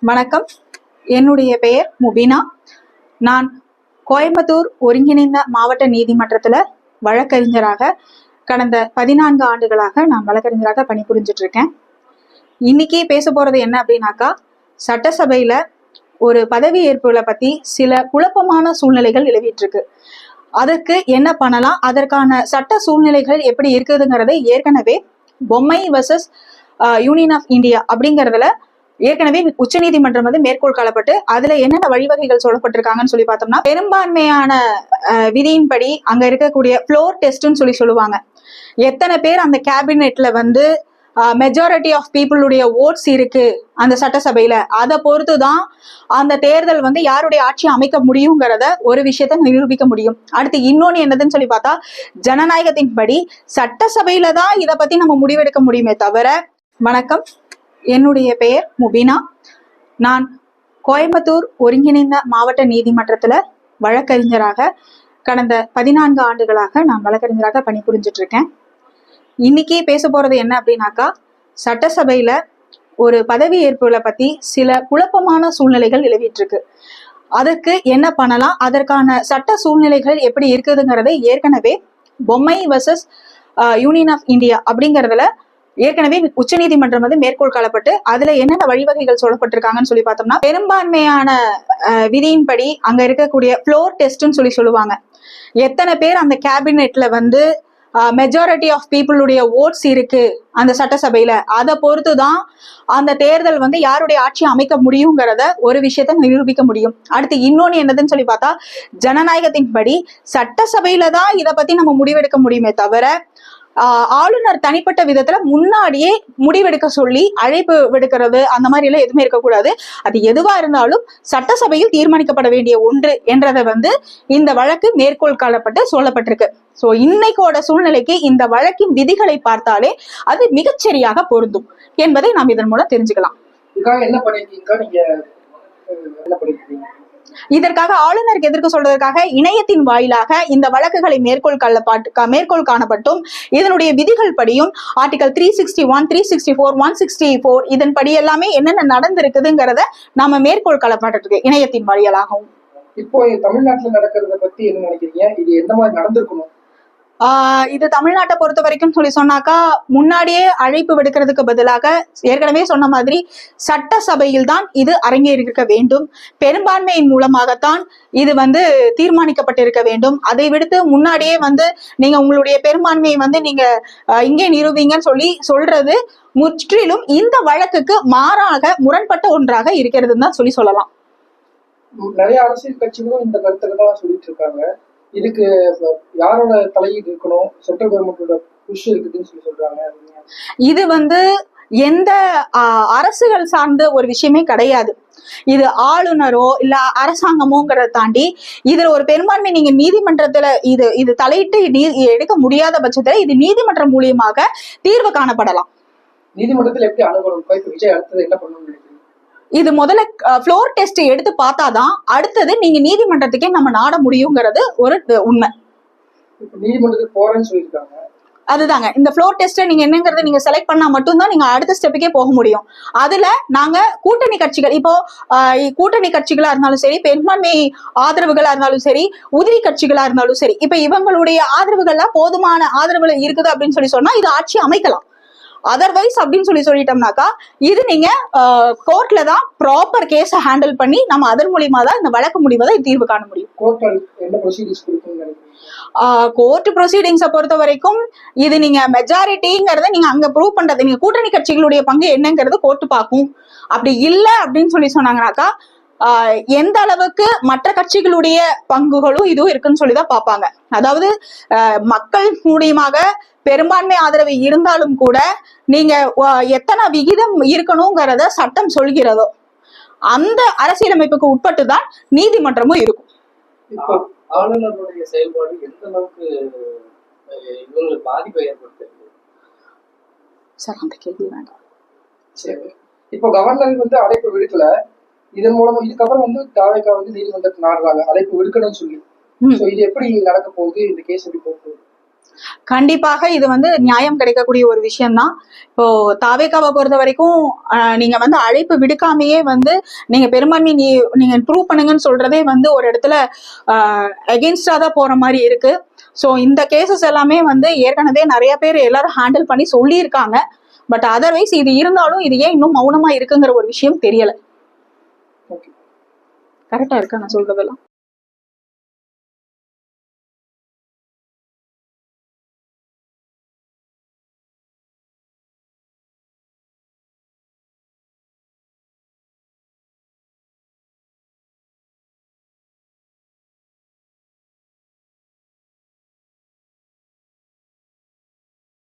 வணக்கம். என்னுடைய பெயர் முபினா. நான் கோயம்புத்தூர் ஒருங்கிணைந்த மாவட்ட நீதிமன்றத்தில் வழக்கறிஞராக கடந்த 14 ஆண்டுகளாக நான் வழக்கறிஞராக பணிபுரிஞ்சிட்டு இருக்கேன். இன்னைக்கு பேச போறது என்ன அப்படின்னாக்கா, சட்டசபையில ஒரு பதவி ஏற்புகளை பத்தி சில குழப்பமான சூழ்நிலைகள் நிலவிட்டு இருக்கு. அதற்கு என்ன பண்ணலாம், அதற்கான சட்ட சூழ்நிலைகள் எப்படி இருக்குதுங்கிறதை ஏற்கனவே பொம்மை வர்சஸ் யூனியன் ஆஃப் இந்தியா அப்படிங்கிறதுல ஏற்கனவே உச்ச நீதிமன்றம் மேற்கோள் காணப்பட்டு அதுல என்னென்ன வழிவகைகள் சொல்லப்பட்டிருக்காங்கன்னு சொல்லி பார்த்தோம்னா, பெரும்பான்மையான விதியின்படி அங்க இருக்கக்கூடிய ஃப்ளோர் டெஸ்ட்னு சொல்லுவாங்க. எத்தனை பேர் அந்த கேபினெட்ல மெஜாரிட்டி ஆஃப் பீப்புளுடைய ஓட்ஸ் இருக்கு அந்த சட்டசபையில, அதை பொறுத்துதான் அந்த தேர்தல் யாருடைய ஆட்சி அமைக்க முடியுங்கிறத ஒரு விஷயத்த நிரூபிக்க முடியும். அடுத்து இன்னொன்னு என்னதுன்னு சொல்லி பார்த்தா, ஜனநாயகத்தின்படி சட்டசபையில தான் இதை பத்தி நம்ம முடிவெடுக்க முடியுமே தவிர. வணக்கம். என்னுடைய பெயர் முபினா. நான் கோயம்புத்தூர் ஒருங்கிணைந்த மாவட்ட நீதிமன்றத்தில் வழக்கறிஞராக கடந்த 14 ஆண்டுகளாக நான் வழக்கறிஞராக பணிபுரிஞ்சிட்டு இருக்கேன். இன்னைக்கு பேச போறது என்ன அப்படின்னாக்கா, சட்டசபையில ஒரு பதவி ஏற்புகளை பத்தி சில குழப்பமான சூழ்நிலைகள் நிலவிட்டு இருக்கு. அதற்கு என்ன பண்ணலாம், அதற்கான சட்ட சூழ்நிலைகள் எப்படி இருக்குதுங்கிறதை ஏற்கனவே பொம்மை வர்சஸ் யூனியன் ஆஃப் இந்தியா அப்படிங்கிறதுல ஏற்கனவே உச்ச நீதிமன்றம் மேற்கோள் காணப்பட்டு அதுல என்னென்ன வழிவகைகள் சொல்லப்பட்டிருக்காங்கன்னு சொல்லி பார்த்தோம்னா, பெரும்பான்மையான விதியின்படி அங்க இருக்கக்கூடிய ஃப்ளோர் டெஸ்ட்னு சொல்லுவாங்க. எத்தனை பேர் அந்த கேபினெட்ல மெஜாரிட்டி ஆஃப் பீப்புளுடைய ஓட்ஸ் இருக்கு அந்த சட்டசபையில, அதை பொறுத்துதான் அந்த தேர்தல் யாருடைய ஆட்சி அமைக்க முடியுங்கிறத ஒரு விஷயத்த நிரூபிக்க முடியும். அடுத்து இன்னொன்னு என்னதுன்னு சொல்லி பார்த்தா, ஜனநாயகத்தின்படி சட்டசபையில தான் இதை பத்தி நம்ம முடிவெடுக்க முடியுமே தவிர ஆளுநர் தனிப்பட்ட விதத்துல முன்னாடியே முடிவெடுக்க சொல்லி அழைப்பு விடுக்கிறது அந்த மாதிரி எல்லாம் எதுவுமே இருக்கக்கூடாது. அது எதுவா இருந்தாலும் சட்டசபையில் தீர்மானிக்கப்பட வேண்டிய ஒன்று என்றதை இந்த வழக்கு மேற்கோள் காணப்பட்டு சொல்லப்பட்டிருக்கு. சோ இன்னைக்கோட சூழ்நிலைக்கு இந்த வழக்கின் விதிகளை பார்த்தாலே அது மிகச்சரியாக பொருந்தும் என்பதை நாம் இதன் மூலம் தெரிஞ்சுக்கலாம். இதற்காக ஆளுநருக்கு எதிர்க்க சொல்றதற்காக இணையத்தின் வாயிலாக இந்த வழக்குகளை மேற்கோள் காணப்பட்டும் இதனுடைய விதிகள் படியும் ஆர்டிகல் 361, 364, 164 இதன் படி எல்லாமே என்னென்ன நடந்திருக்குதுங்கிறத நாம மேற்கோள் காணப்பட்டிருக்கு இணையத்தின் வாயிலாகவும். இப்போ தமிழ்நாட்டுல நடக்கிறத பத்தி என்ன நினைக்கிறீங்க? இது எந்த மாதிரி நடந்திருக்கணும்? இது தமிழ்நாட்டை பொறுத்த வரைக்கும் சொன்னாக்கா, முன்னாடியே அழைப்பு விடுக்கிறதுக்கு பதிலாக ஏற்கனவே சொன்ன மாதிரி சட்டசபையில் தான் இது அரங்கேறியிருக்க வேண்டும். பெரும்பான்மையின் மூலமாகத்தான் இது தீர்மானிக்கப்பட்டிருக்க வேண்டும். அதை விடுத்து முன்னாடியே நீங்க உங்களுடைய பெரும்பான்மையை நீங்க இங்கே நிரூபிங்கன்னு சொல்றது முற்றிலும் இந்த வழக்குக்கு மாறாக முரண்பட்ட ஒன்றாக இருக்கிறதுன்னு தான் சொல்லலாம். நிறைய அரசியல் கட்சிகளும் இந்த கருத்துக்களை தான் சொல்லிட்டு இருக்காங்க. இதுக்கு யாரோட தலையீடு இருக்கணும், சென்ட்ரல் கவர்மெண்டோட புஷ் இருக்குதுன்னு சொல்றாங்க. இது எந்த அரசுகள் சார்ந்த ஒரு விஷயமே கிடையாது. இது ஆளுநரோ இல்ல அரசாங்கமோங்கிறத தாண்டி இதுல ஒரு பெரும்பான்மை நீங்க நீதிமன்றத்துல இது தலையிட்டு எடுக்க முடியாத பட்சத்துல இது நீதிமன்றம் மூலியமாக தீர்வு காணப்படலாம். நீதிமன்றத்துல எப்படி அணுகணும்? விஜய் அடுத்தது என்ன பண்ணணும்? இது முதல்ல ஃப்ளோர் டெஸ்ட் எடுத்து பார்த்தாதான் அடுத்தது நீங்க நீதிமன்றத்துக்கே நம்ம நாட முடியுங்கிறது ஒரு உண்மை. நீதிமன்றத்துக்கு போறேன்னு சொல்லியிருக்காங்க. அதுதாங்க, இந்த ஃப்ளோர் டெஸ்ட் நீங்க என்னங்கறத நீங்க செலக்ட் பண்ணா மட்டும்தான் நீங்க அடுத்த ஸ்டெப்புக்கே போக முடியும். அதுல நாங்க கூட்டணி கட்சிகள், இப்போ கூட்டணி கட்சிகளா இருந்தாலும் சரி, பெரும்பான்மை ஆதரவுகளா இருந்தாலும் சரி, உதிரி கட்சிகளா இருந்தாலும் சரி, இப்ப இவங்களுடைய ஆதரவுகள்லாம் போதுமான ஆதரவுல இருக்குது அப்படின்னு சொன்னா இது ஆட்சி அமைக்கலாம். அதர்வைஸ் அப்படின்னு சொல்லிட்டோம்னாக்கா இது நீங்க கோர்ட்ல தான் ப்ராப்பர் கேஸை ஹேண்டில் பண்ணி நம்ம அதன் மூலியமா தான் இந்த வழக்கு முடிவதை தீர்வு காண முடியும். கோர்ட் ப்ரொசீடிங்ஸை பொறுத்த வரைக்கும் இது நீங்க மெஜாரிட்டிங்கிறத நீங்க அங்க ப்ரூவ் பண்றது, நீங்க கூட்டணி கட்சிகளுடைய பங்கு என்னங்கிறது கோர்ட் பார்க்கும். அப்படி இல்லை அப்படின்னு சொன்னாங்கன்னாக்கா எந்த அளவுக்கு மற்ற கட்சிகளுடைய பங்குகளும் இதுவும் இருக்குன்னு சொல்லிதான் பார்ப்பாங்க. அதாவது மக்கள் மூலியமாக பெரும்பான்மை ஆதரவு இருந்தாலும் கூட நீங்க எத்தனை விகிதம் இருக்கணுங்கிறத சட்டம் சொல்கிறதோ அந்த அரசியலமைப்புக்கு உட்பட்டுதான் நீதிமன்றமும் இருக்கும். ஆளுநருடைய செயல்பாடு எந்த அளவுக்கு இவங்களுக்கு பாதிப்பை ஏற்படுத்துது சார்? அந்த கேள்வி வேண்டாம். சரி, இப்போ கவர்னர் அழைப்பு விடுக்கல, இதன் மூலமா இதுக்கப்புறம் தாவேகா நீதிமன்றத்துக்கு நாடுறாங்க அழைப்பு விடுக்கணும்னு சொல்லி. இது எப்படி நடக்க போகுது? இந்த கேஸ் எப்படி போகுது? கண்டிப்பாக இது நியாயம் கிடைக்கக்கூடிய ஒரு விஷயம்தான். இப்போ தாவேகாவை பொறுத்த வரைக்கும் நீங்க அழைப்பு விடுக்காமையே நீங்க பெரும்பான்மை நீங்க ப்ரூவ் பண்ணுங்கன்னு சொல்றதே ஒரு இடத்துல அகெயின்ஸ்டா தான் போற மாதிரி இருக்கு. ஸோ இந்த கேசஸ் எல்லாமே ஏற்கனவே நிறைய பேர் எல்லாரும் ஹேண்டில் பண்ணி சொல்லியிருக்காங்க. பட் அதர்வைஸ் இது இருந்தாலும் இது ஏன் இன்னும் மௌனமா இருக்குங்கிற ஒரு விஷயம் தெரியல. கரெக்டா இருக்கா நான் சொல்றதெல்லாம்?